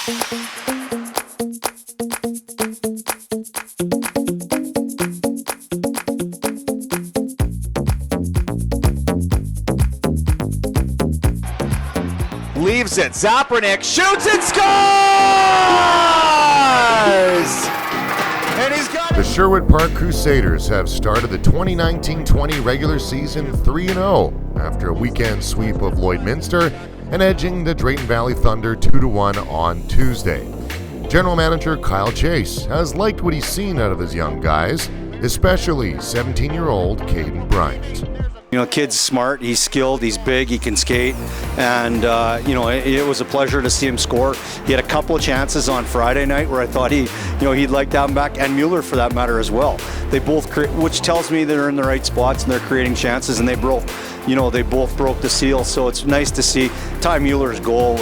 Leaves it. Zapernick shoots and scores! And he's got The Sherwood Park Crusaders have started the 2019-20 regular season 3-0 after a weekend sweep of Lloydminster and edging the Drayton Valley Thunder 2-1 on Tuesday. General Manager Kyle Chase has liked what he's seen out of his young guys, especially 17-year-old Caden Bryant. You know, kid's smart, he's skilled, he's big, he can skate, and it was a pleasure to see him score. He had a couple of chances on Friday night where I thought he'd like to have him back, and Mueller for that matter as well. They both, which tells me they're in the right spots and they're creating chances, and they both broke the seal. So it's nice to see. Ty Mueller's goal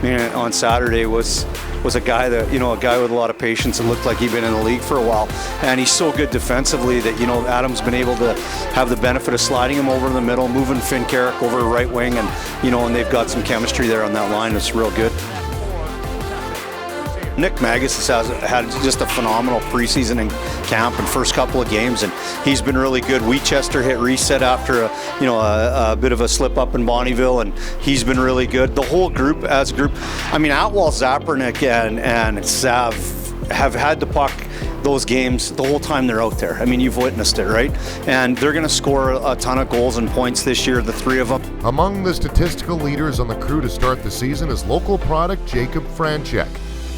on Saturday was a guy with a lot of patience and looked like he'd been in the league for a while. And he's so good defensively that, Adam's been able to have the benefit of sliding him over the middle, moving Finn Carrick over to right wing, and they've got some chemistry there on that line. It's real good. Nick Magus has had just a phenomenal preseason in camp and first couple of games, and he's been really good. Winchester hit reset after a bit of a slip up in Bonnyville, and he's been really good. The whole group, Atwell, Zapernick, and Sav have had the puck those games the whole time they're out there. I mean, you've witnessed it, right? And they're going to score a ton of goals and points this year, the three of them. Among the statistical leaders on the crew to start the season is local product Jacob Franchek,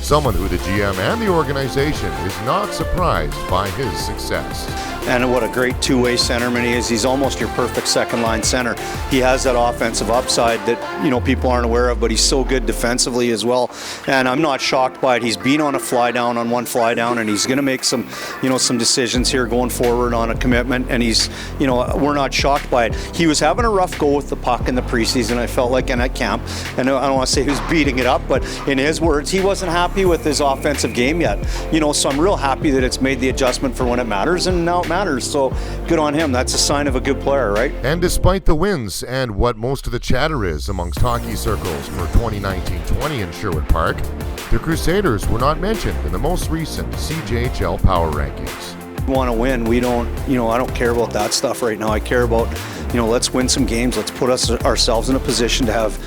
someone who the GM and the organization is not surprised by his success. And what a great two-way centerman he is. He's almost your perfect second-line center. He has that offensive upside that people aren't aware of, but he's so good defensively as well. And I'm not shocked by it. He's been on one fly down, and he's going to make some decisions here going forward on a commitment. And we're not shocked by it. He was having a rough go with the puck in the preseason, I felt like, and at camp. And I don't want to say he was beating it up, but in his words, he wasn't happy with his offensive game yet. So I'm real happy that it's made the adjustment for when it matters, and now it matters. So good on him. That's a sign of a good player, right? And despite the wins and what most of the chatter is amongst hockey circles for 2019-20 in Sherwood Park, the Crusaders were not mentioned in the most recent CJHL Power Rankings. We want to win. We don't, I don't care about that stuff right now. I care about, let's win some games. Let's put ourselves in a position to have,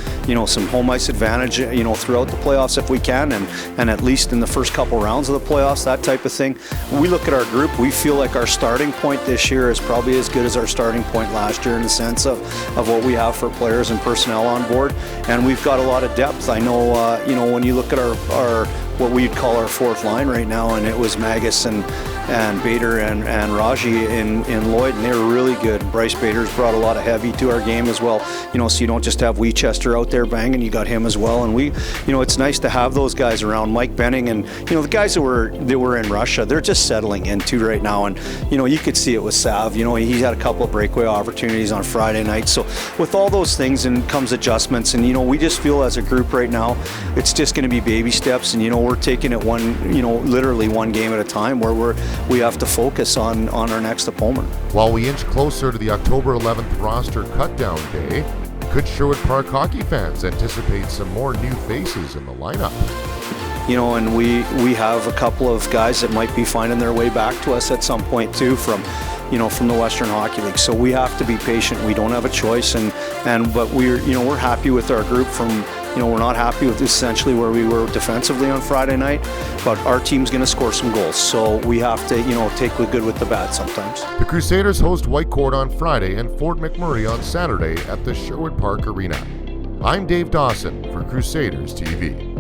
some home ice advantage, throughout the playoffs if we can, and at least in the first couple rounds of the playoffs, that type of thing. When we look at our group, we feel like our starting point this year is probably as good as our starting point last year in the sense of what we have for players and personnel on board, and we've got a lot of depth. I know, when you look at our what we'd call our fourth line right now, and it was Magus and Bader and Raji in Lloyd, and they were really good. Bryce Bader's brought a lot of heavy to our game as well, so you don't just have Winchester out there banging, you got him as well, and it's nice to have those guys around. Mike Benning and the guys that were in Russia, they're just settling into right now, and you could see it with Sav. He had a couple of breakaway opportunities on Friday night. So with all those things and comes adjustments, and we just feel as a group right now, it's just going to be baby steps, and we're taking it literally one game at a time, where we have to focus on our next opponent. While we inch closer to the October 11th roster cutdown day, could Sherwood Park hockey fans anticipate some more new faces in the lineup? And we have a couple of guys that might be finding their way back to us at some point too from the Western Hockey League. So we have to be patient. We don't have a choice, but we're happy with our group from. We're not happy with essentially where we were defensively on Friday night, but our team's going to score some goals. So we have to, take the good with the bad sometimes. The Crusaders host Whitecourt on Friday and Fort McMurray on Saturday at the Sherwood Park Arena. I'm Dave Dawson for Crusaders TV.